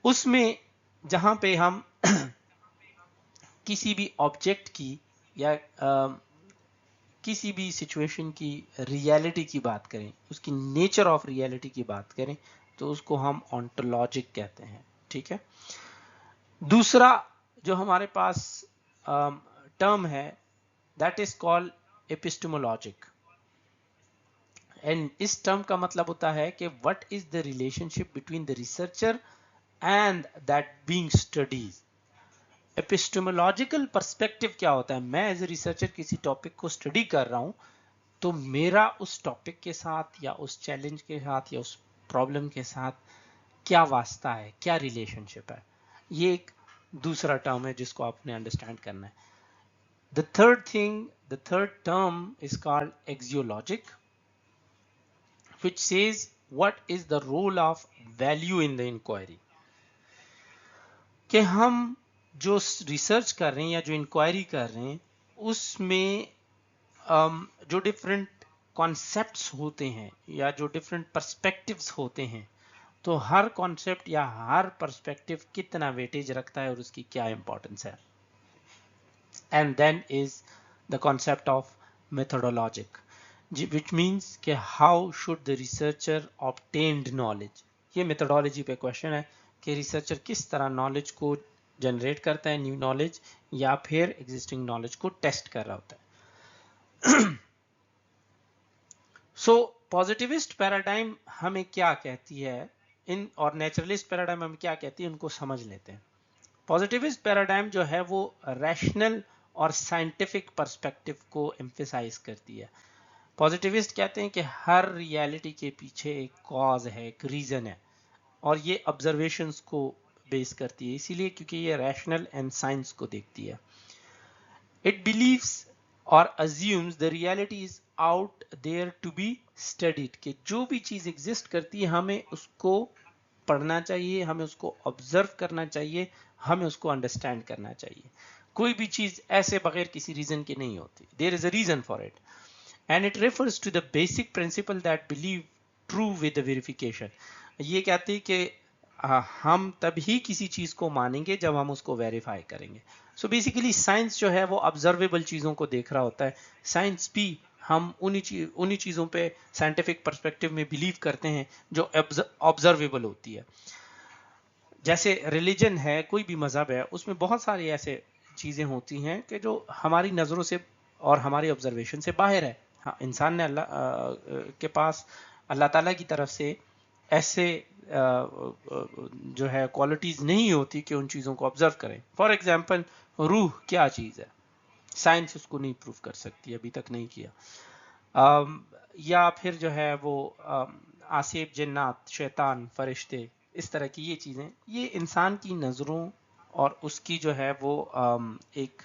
उसमें जहां पे हम किसी भी ऑब्जेक्ट की या किसी भी सिचुएशन की रियलिटी की बात करें, उसकी नेचर ऑफ रियलिटी की बात करें, तो उसको हम ऑन्टोलॉजिक कहते हैं। ठीक है, दूसरा जो हमारे पास टर्म है दैट इज कॉल्ड एपिस्टेमोलॉजिक, एंड इस टर्म का मतलब होता है कि what is the relationship between the researcher and that being studies. Epistemological perspective क्या होता है? मैं एज ए रिसर्चर किसी टॉपिक को स्टडी कर रहा हूं, तो मेरा उस टॉपिक के साथ या उस चैलेंज के साथ या उस प्रॉब्लम के साथ क्या वास्ता है, क्या रिलेशनशिप है, ये एक दूसरा टर्म है जिसको आपने अंडरस्टैंड करना है। The third term is called axiologic, which says what is the role of value in the inquiry. कि हम जो रिसर्च कर रहे हैं या जो इंक्वायरी कर रहे हैं उसमें जो डिफरेंट कॉन्सेप्ट्स होते हैं या जो डिफरेंट पर्सपेक्टिव्स होते हैं, तो हर कॉन्सेप्ट या हर पर्सपेक्टिव कितना वेटेज रखता है और उसकी क्या इंपॉर्टेंस है। And then is the concept of methodology, which means कि how should the researcher obtained knowledge. ये मेथोडोलॉजी पे क्वेश्चन है कि रिसर्चर किस तरह नॉलेज को जनरेट करता है, न्यू नॉलेज, या फिर एग्जिस्टिंग नॉलेज को टेस्ट कर रहा होता है। सो पॉजिटिविस्ट पैराडाइम हमें क्या कहती है इन और नेचुरलिस्ट पैराडाइम हमें क्या कहती है, उनको समझ लेते हैं। पॉजिटिविस्ट पैराडाइम जो है वो रैशनल और साइंटिफिक पर्सपेक्टिव को एम्फेसाइज करती है। पॉजिटिविस्ट कहते हैं कि हर रियलिटी के पीछे एक कॉज है, एक रीजन है, और ये ऑब्जर्वेशंस को बेस करती है, इसीलिए क्योंकि ये रैशनल एंड साइंस को देखती है। इट बिलीव्स और assumes the reality is out there to be studied, कि जो भी चीज एग्जिस्ट करती है हमें उसको पढ़ना चाहिए, हमें उसको ऑब्जर्व करना चाहिए, हमें उसको अंडरस्टैंड करना चाहिए। कोई भी चीज ऐसे बगैर किसी रीजन की नहीं होती, there is a reason for it, and it refers to the basic principle that believe true with verification. ये कहती है कि हम तभी किसी चीज को मानेंगे जब हम उसको वेरीफाई करेंगे। सो बेसिकली साइंस जो है वो ऑब्जर्वेबल चीजों को देख रहा होता है। साइंस भी हम उन्हीं चीजों पे साइंटिफिक पर्सपेक्टिव में बिलीव करते हैं जो ऑब्जर्वेबल होती है। जैसे रिलीजन है, कोई भी मजहब है, उसमें बहुत सारी ऐसे चीजें होती हैं कि जो हमारी नजरों से और हमारी ऑब्जर्वेशन से बाहर है। हाँ, इंसान ने के पास अल्लाह ताला की तरफ से ऐसे जो है क्वालिटीज नहीं होती कि उन चीजों को ऑब्जर्व करें। फॉर एग्जाम्पल, रूह क्या चीज है, साइंस उसको नहीं प्रूव कर सकती, अभी तक नहीं किया। या फिर जो है वो आसिफ, जिन्नात, शैतान, फरिश्ते, इस तरह की ये चीजें, ये इंसान की नजरों और उसकी जो है वो एक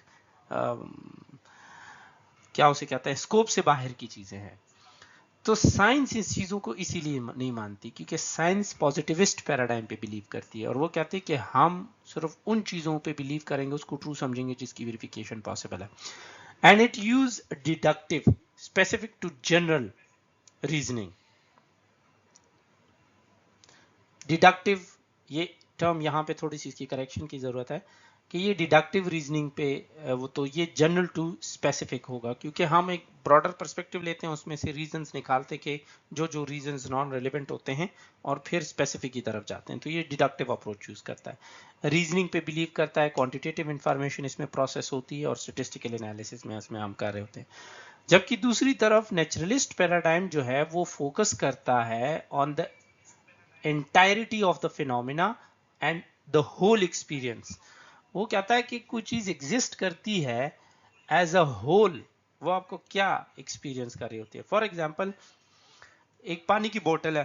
क्या उसे कहते हैं, स्कोप से बाहर की चीजें हैं। तो साइंस इस चीजों को इसीलिए नहीं मानती क्योंकि साइंस पॉजिटिविस्ट पैराडाइम पे बिलीव करती है, और वो कहते हैं कि हम सिर्फ उन चीजों पे बिलीव करेंगे, उसको ट्रू समझेंगे जिसकी वेरिफिकेशन पॉसिबल है। And it use deductive specific to general reasoning. Deductive, ये टर्म यहाँ पे थोड़ी सी इसकी करेक्शन की जरूरत है कि ये डिडक्टिव रीजनिंग पे वो तो ये जनरल टू स्पेसिफिक होगा, क्योंकि हम एक ब्रॉडर पर्सपेक्टिव लेते हैं, उसमें से रीजंस निकालते कि जो रीजंस नॉन रेलेवेंट होते हैं, और फिर स्पेसिफिक की तरफ जाते हैं। तो ये डिडक्टिव अप्रोच यूज करता है। रीजनिंग पे बिलीव करता है, क्वांटिटेटिव इंफॉर्मेशन इसमें प्रोसेस होती है और स्टेटिस्टिकल एनालिसिस में इसमें हम कर रहे होते हैं। जबकि दूसरी तरफ नेचुरलिस्ट पैराडाइम जो है वो फोकस करता है on the entirety of the phenomena and the whole experience। वो कहता है कि कोई चीज एग्जिस्ट करती है एज अ होल, वो आपको क्या एक्सपीरियंस कर रही होती है। फॉर एग्जाम्पल, एक पानी की बोतल है,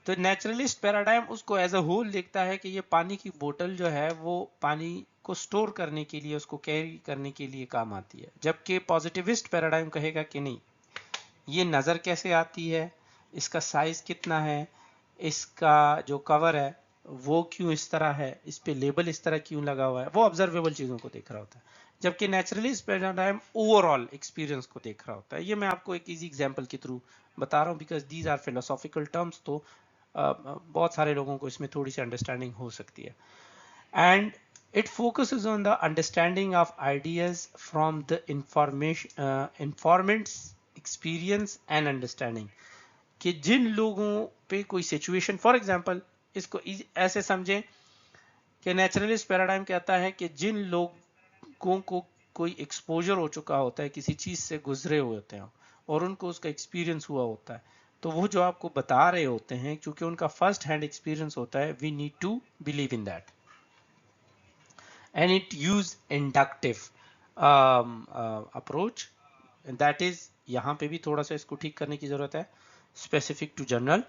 तो नेचुरलिस्ट पैराडाइम उसको एज अ होल देखता है कि ये पानी की बोतल जो है वो पानी को स्टोर करने के लिए, उसको कैरी करने के लिए काम आती है। जबकि पॉजिटिविस्ट पैराडाइम कहेगा कि नहीं, ये नजर कैसे आती है, इसका साइज कितना है, इसका जो कवर है वो क्यों इस तरह है, इस पे लेबल इस तरह क्यों लगा हुआ है, वो ऑब्जर्वेबल चीजों को देख रहा होता है। जबकि नेचुरलिस्ट पैराडाइम ओवरऑल एक्सपीरियंस को देख रहा होता है। ये मैं आपको एक इजी एग्जांपल के थ्रू बता रहा हूँ because these are philosophical terms, तो बहुत सारे लोगों को इसमें थोड़ी सी अंडरस्टैंडिंग हो सकती है। And it focuses on the understanding of ideas from the informants experience and understanding, कि जिन लोगों पे कोई सिचुएशन, फॉर एग्जांपल इसको ऐसे समझें कि नेचुरलिस्ट पैराडाइम कहता है कि जिन लोगों को कोई एक्सपोजर हो चुका होता है, किसी चीज से गुजरे हुए होते हैं और उनको उसका एक्सपीरियंस हुआ होता है, तो वो जो आपको बता रहे होते हैं, क्योंकि उनका फर्स्ट हैंड एक्सपीरियंस होता है, we need to believe in that. And it use inductive approach, that is, यहाँ पे भी थोड़ा सा इसको ठीक करने की जरूरत है। स्पेसिफिक टू जनरल,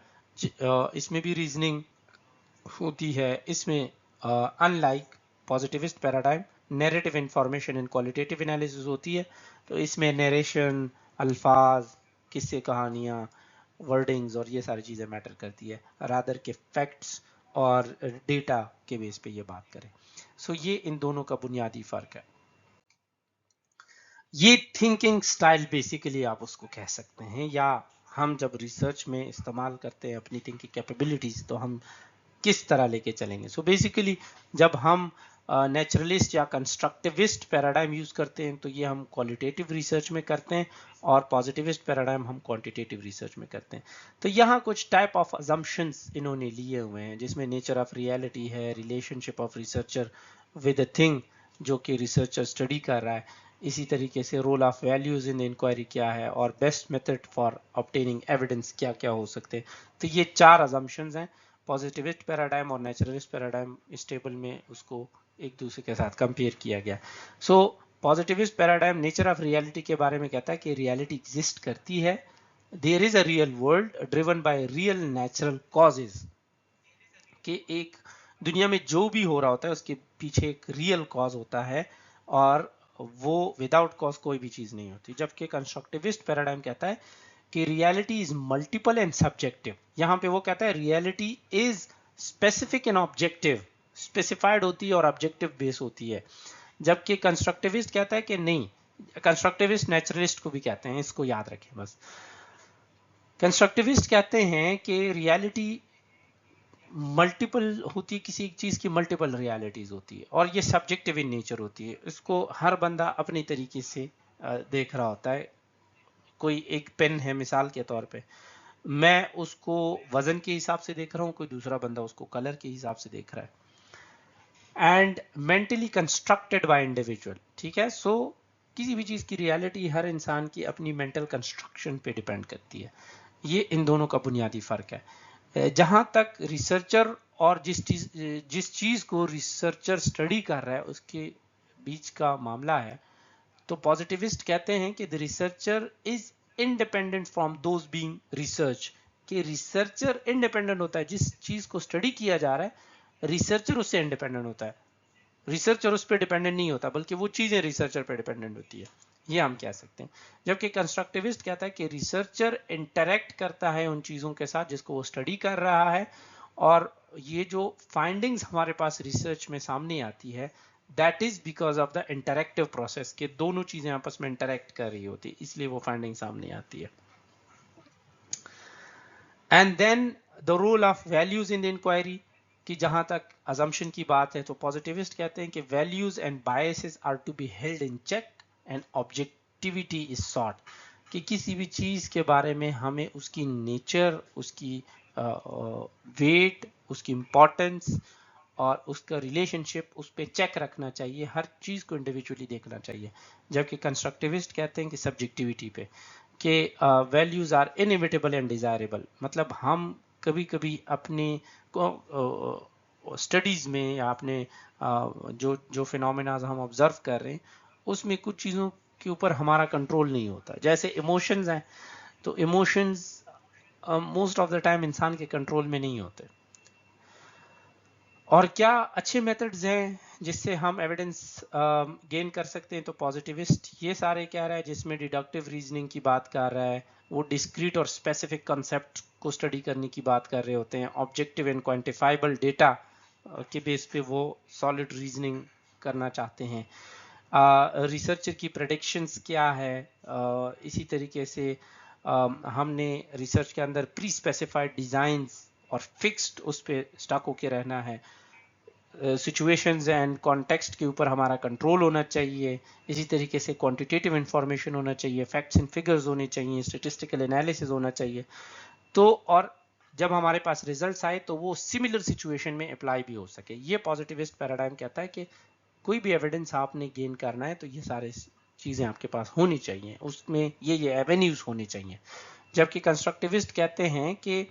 इसमें भी रीजनिंग होती है। इसमें unlike positivist paradigm narrative information and qualitative analysis होती है। तो इसमें नरेशन, अल्फाज, किस्से, कहानियाँ, वर्डिंग्स और ये सारी चीज़ें मैटर करती है, रादर के फैक्ट्स और डेटा के बेस पे ये बात करें। सो ये इन दोनों का बुनियादी फर्क है। ये थिंकिंग स्टाइल बेसिकली आप उसको कह सकते हैं, या हम जब रिसर्च में इस्तेमाल करते हैं अपनी थिंकिंग कैपेबिलिटीज, तो हम किस तरह लेके चलेंगे। सो बेसिकली जब हम नेचुरलिस्ट या कंस्ट्रक्टिविस्ट पैराडाइम यूज करते हैं तो ये हम क्वालिटेटिव रिसर्च में करते हैं, और पॉजिटिविस्ट पैराडाइम हम क्वांटिटेटिव रिसर्च में करते हैं। तो यहाँ कुछ टाइप ऑफ अजम्पशंस इन्होंने लिए हुए हैं, जिसमें नेचर ऑफ रियलिटी है, relationship of researcher with a thing जो कि रिसर्चर स्टडी कर रहा है, इसी तरीके से role of values in inquiry क्या है, और best method for obtaining evidence क्या क्या हो सकते हैं। तो ये 4 अजम्पशंस हैं। पॉजिटिविस्ट पैराडाइम और नेचुरलिस्ट पैराडाइम इस टेबल में उसको एक दूसरे के साथ कंपेयर किया गया। So positivist paradigm nature of reality के बारे में कहता है कि रियलिटी एग्जिस्ट करती है, there is a real world driven by real natural causes, कि एक दुनिया में जो भी हो रहा होता है उसके पीछे एक रियल कॉज होता है, और वो विदाउट कॉज कोई भी चीज नहीं होती। जबकि कंस्ट्रक्टिविस्ट पैराडाइम कहता है कि reality is multiple and subjective. यहाँ पे वो कहता है reality is specific and objective, specified होती है और ऑब्जेक्टिव बेस होती है। जबकि कंस्ट्रक्टिविस्ट कहता है कि नहीं, कंस्ट्रक्टिविस्ट नेचुरलिस्ट को भी कहते हैं, इसको याद रखें बस। कंस्ट्रक्टिविस्ट कहते हैं कि रियलिटी मल्टीपल होती है, किसी एक चीज की मल्टीपल रियलिटीज होती है, और ये सब्जेक्टिव इन नेचर होती है। इसको हर बंदा अपनी तरीके से देख रहा होता है। कोई एक पेन है मिसाल के तौर पे, मैं उसको वजन के हिसाब से देख रहा हूँ, कोई दूसरा बंदा उसको कलर के हिसाब से देख रहा है। And mentally constructed by individual, ठीक है। सो किसी भी चीज की रियलिटी हर इंसान की अपनी मेंटल कंस्ट्रक्शन पे डिपेंड करती है। ये इन दोनों का बुनियादी फर्क है। जहां तक रिसर्चर और जिस चीज को रिसर्चर स्टडी कर रहा है उसके बीच का मामला है, तो पॉजिटिविस्ट कहते हैं कि the researcher is independent from those being research, कि रिसर्चर इंडिपेंडेंट होता है, जिस चीज को स्टडी किया जा रहा है रिसर्चर उससे इंडिपेंडेंट होता है, रिसर्चर उस पर डिपेंडेंट नहीं होता, बल्कि वो चीजें रिसर्चर पर डिपेंडेंट होती है, ये हम कह सकते हैं। जबकि कंस्ट्रक्टिविस्ट कहता है कि रिसर्चर इंटरेक्ट करता है उन चीजों के साथ जिसको वो स्टडी कर रहा है, और ये जो फाइंडिंग्स हमारे पास रिसर्च में सामने आती है that is because of the interactive process, के दोनों चीजें आपस में इंटरेक्ट कर रही होती है, इसलिए वो फाइंडिंग सामने आती है। And then the role of values in the inquiry, कि जहां तक अजम्पशन की बात है तो पॉजिटिविस्ट कहते हैं कि values and biases are to be held in check and objectivity is sought, कि किसी भी चीज के बारे में हमें उसकी नेचर, उसकी वेट, उसकी इंपॉर्टेंस और उसका रिलेशनशिप उस पर चेक रखना चाहिए, हर चीज को इंडिविजुअली देखना चाहिए। जबकि कंस्ट्रक्टिविस्ट कहते हैं कि सब्जेक्टिविटी पे, कि values are inevitable and desirable, मतलब हम कभी कभी अपने स्टडीज में या अपने जो फिनोमेना हम ऑब्जर्व कर रहे हैं उसमें कुछ चीज़ों के ऊपर हमारा कंट्रोल नहीं होता। जैसे इमोशंस हैं, तो emotions most of the time इंसान के कंट्रोल में नहीं होते। और क्या अच्छे मेथड्स हैं जिससे हम एविडेंस गेन कर सकते हैं, तो पॉजिटिविस्ट ये सारे कह रहा है, जिसमें डिडक्टिव रीजनिंग की बात कर रहा है, वो डिस्क्रीट और स्पेसिफिक कॉन्सेप्ट को स्टडी करने की बात कर रहे होते हैं, ऑब्जेक्टिव एंड क्वांटिफाइबल डेटा के बेस पे वो सॉलिड रीजनिंग करना चाहते हैं। रिसर्चर की प्रेडिक्शंस क्या है, इसी तरीके से हमने रिसर्च के अंदर प्री स्पेसिफाइड डिजाइंस और फिक्स्ड उस पे स्टक होके रहना है, सिचुएशंस एंड कॉन्टेक्स्ट के ऊपर हमारा कंट्रोल होना चाहिए, इसी तरीके से क्वांटिटेटिव इंफॉर्मेशन होना चाहिए, फैक्ट्स एंड फिगर्स होने चाहिए, स्टैटिस्टिकल एनालिसिस होना चाहिए। तो और जब हमारे पास रिजल्ट्स आए तो वो सिमिलर सिचुएशन में अप्लाई भी हो सके। ये पॉजिटिविस्ट पैराडाइम कहता है कि कोई भी एविडेंस आपने गेन करना है तो ये सारे चीजें आपके पास होनी चाहिए, उसमें ये एवेन्यूज होने चाहिए। जबकि कंस्ट्रक्टिविस्ट कहते हैं कि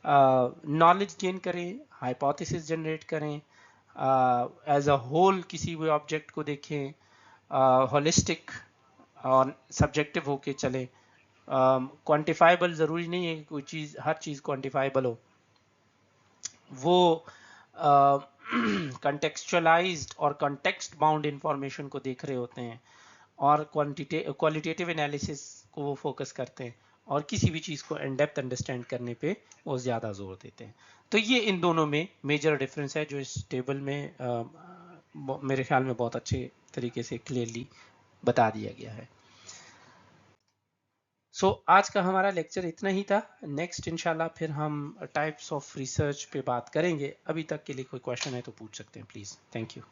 नॉलेज गेन करें, हाइपोथेसिस जनरेट करें, एज अ होल किसी भी ऑब्जेक्ट को देखें, होलिस्टिक और सब्जेक्टिव होके चले। क्वांटिफाइबल जरूरी नहीं है कि कोई चीज, हर चीज क्वांटिफाइबल हो, वो कंटेक्चुअलाइज्ड और कंटेक्स्ट बाउंड इंफॉर्मेशन को देख रहे होते हैं, और क्वालिटेटिव एनालिसिस को वो फोकस करते हैं, और किसी भी चीज़ को इन डेप्थ अंडरस्टैंड करने पे वो ज़्यादा जोर देते हैं। तो ये इन दोनों में मेजर डिफरेंस है जो इस टेबल में मेरे ख्याल में बहुत अच्छे तरीके से क्लियरली बता दिया गया है। सो आज का हमारा लेक्चर इतना ही था। नेक्स्ट इंशाल्लाह फिर हम टाइप्स ऑफ रिसर्च पे बात करेंगे। अभी तक के लिए कोई क्वेश्चन है तो पूछ सकते हैं प्लीज़। Thank you.